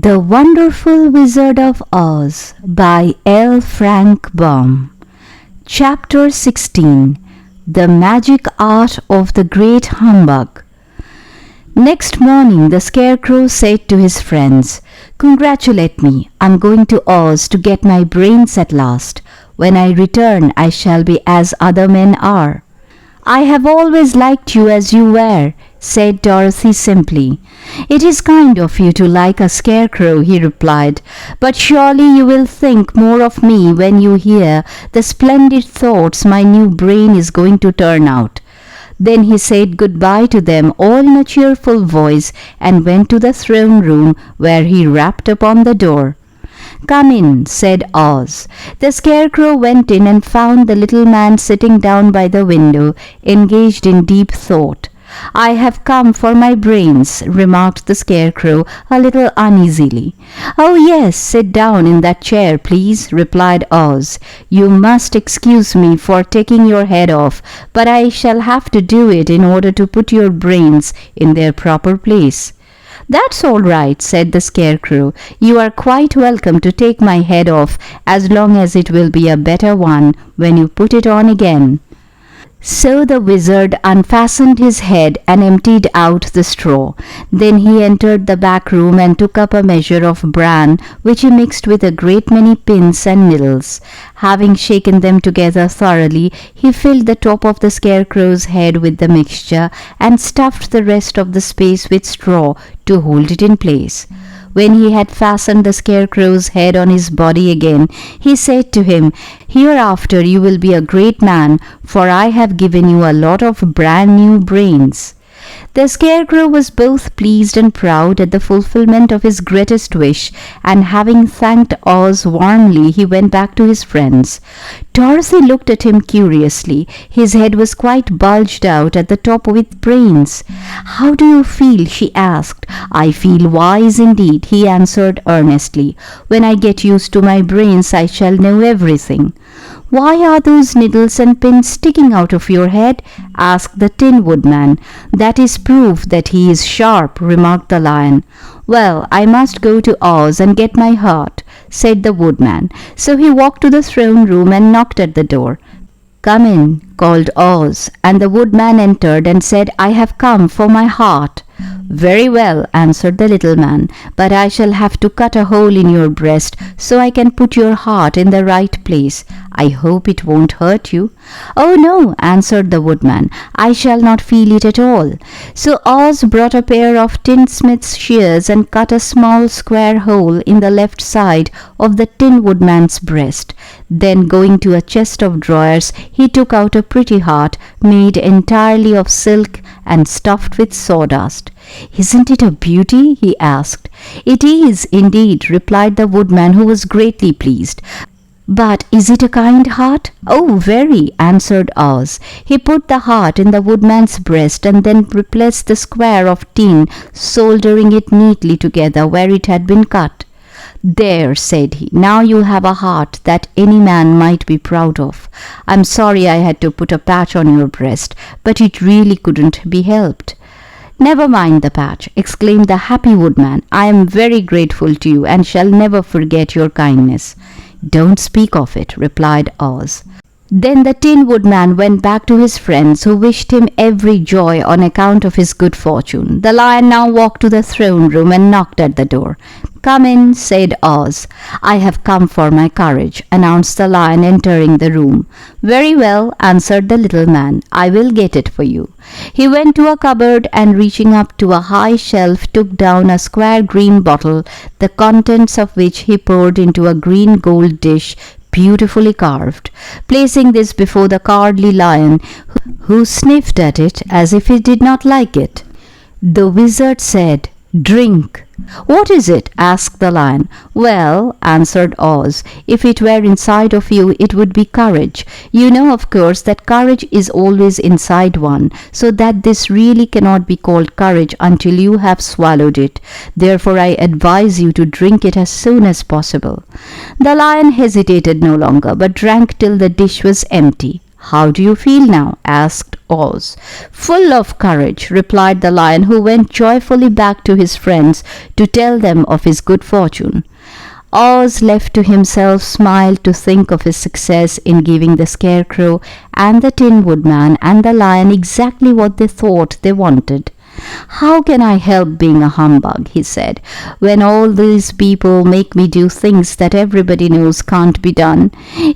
The Wonderful Wizard of Oz by L. Frank Baum. Chapter 16. The Magic Art of the Great Humbug. Next morning the Scarecrow said to his friends, "Congratulate me, I'm going to Oz to get my brains at last. When I return I shall be as other men are." "I have always liked you as you were," said Dorothy simply. "It is kind of you to like a scarecrow," he replied, "but surely you will think more of me when you hear the splendid thoughts my new brain is going to turn out." Then he said goodbye to them all in a cheerful voice and went to the throne room, where he rapped upon the door. "Come in," said Oz. The Scarecrow went in and found the little man sitting down by the window, engaged in deep thought. "I have come for my brains," remarked the Scarecrow a little uneasily. "Oh yes, sit down in that chair, please," replied Oz. "You must excuse me for taking your head off, but I shall have to do it in order to put your brains in their proper place." "That's all right," said the Scarecrow. "You are quite welcome to take my head off, as long as it will be a better one when you put it on again." So the wizard unfastened his head and emptied out the straw. Then he entered the back room and took up a measure of bran, which he mixed with a great many pins and needles. Having shaken them together thoroughly, he filled the top of the Scarecrow's head with the mixture and stuffed the rest of the space with straw to hold it in place. When he had fastened the Scarecrow's head on his body again, he said to him, "Hereafter you will be a great man, for I have given you a lot of brand new brains." The Scarecrow was both pleased and proud at the fulfillment of his greatest wish, and having thanked Oz warmly, he went back to his friends. Dorothy looked at him curiously. His head was quite bulged out at the top with brains. "How do you feel?" she asked. "I feel wise indeed," he answered earnestly. "When I get used to my brains I shall know everything." "Why are those needles and pins sticking out of your head?" asked the Tin Woodman. "That is proof that he is sharp," remarked the Lion. "Well, I must go to Oz and get my heart," said the Woodman. So he walked to the throne room and knocked at the door. "Come in," called Oz, and the Woodman entered and said, "I have come for my heart." "Very well," answered the little man, "but I shall have to cut a hole in your breast so I can put your heart in the right place. I hope it won't hurt you." "Oh no," answered the Woodman, "I shall not feel it at all." So Oz brought a pair of tinsmith's shears and cut a small square hole in the left side of the Tin Woodman's breast. Then, going to a chest of drawers, he took out a pretty heart made entirely of silk and stuffed with sawdust. "Isn't it a beauty?" he asked. "It is, indeed," replied the Woodman, who was greatly pleased. "But is it a kind heart?" "Oh, very," answered Oz. He put the heart in the Woodman's breast and then replaced the square of tin, soldering it neatly together where it had been cut. "There," said he, "now you have a heart that any man might be proud of. I'm sorry I had to put a patch on your breast, but it really couldn't be helped." "Never mind the patch," exclaimed the happy Woodman. "I am very grateful to you and shall never forget your kindness." "Don't speak of it," replied Oz. Then the Tin Woodman went back to his friends, who wished him every joy on account of his good fortune. The Lion now walked to the throne room and knocked at the door. "Come in," said Oz. "I have come for my courage," announced the Lion, entering the room. "Very well," answered the little man. "I will get it for you." He went to a cupboard and, reaching up to a high shelf, took down a square green bottle, the contents of which he poured into a green gold dish beautifully carved. Placing this before the cowardly Lion, who sniffed at it as if he did not like it, the wizard said, "Drink." "What is it?" asked the Lion. "Well," answered Oz, "if it were inside of you, it would be courage. You know, of course, that courage is always inside one, so that this really cannot be called courage until you have swallowed it. Therefore I advise you to drink it as soon as possible." The Lion hesitated no longer, but drank till the dish was empty. "How do you feel now?" asked Oz. "Full of courage," replied the lion, who went joyfully back to his friends to tell them of his good fortune. Oz, left to himself, smiled to think of his success in giving the Scarecrow and the Tin Woodman and the lion exactly what they thought they wanted. "How can I help being a humbug," he said, "when all these people make me do things that everybody knows can't be done?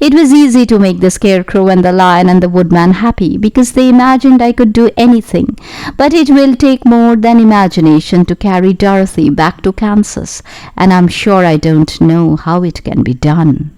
It was easy to make the Scarecrow and the lion and the Woodman happy, because they imagined I could do anything. But it will take more than imagination to carry Dorothy back to Kansas, and I'm sure I don't know how it can be done."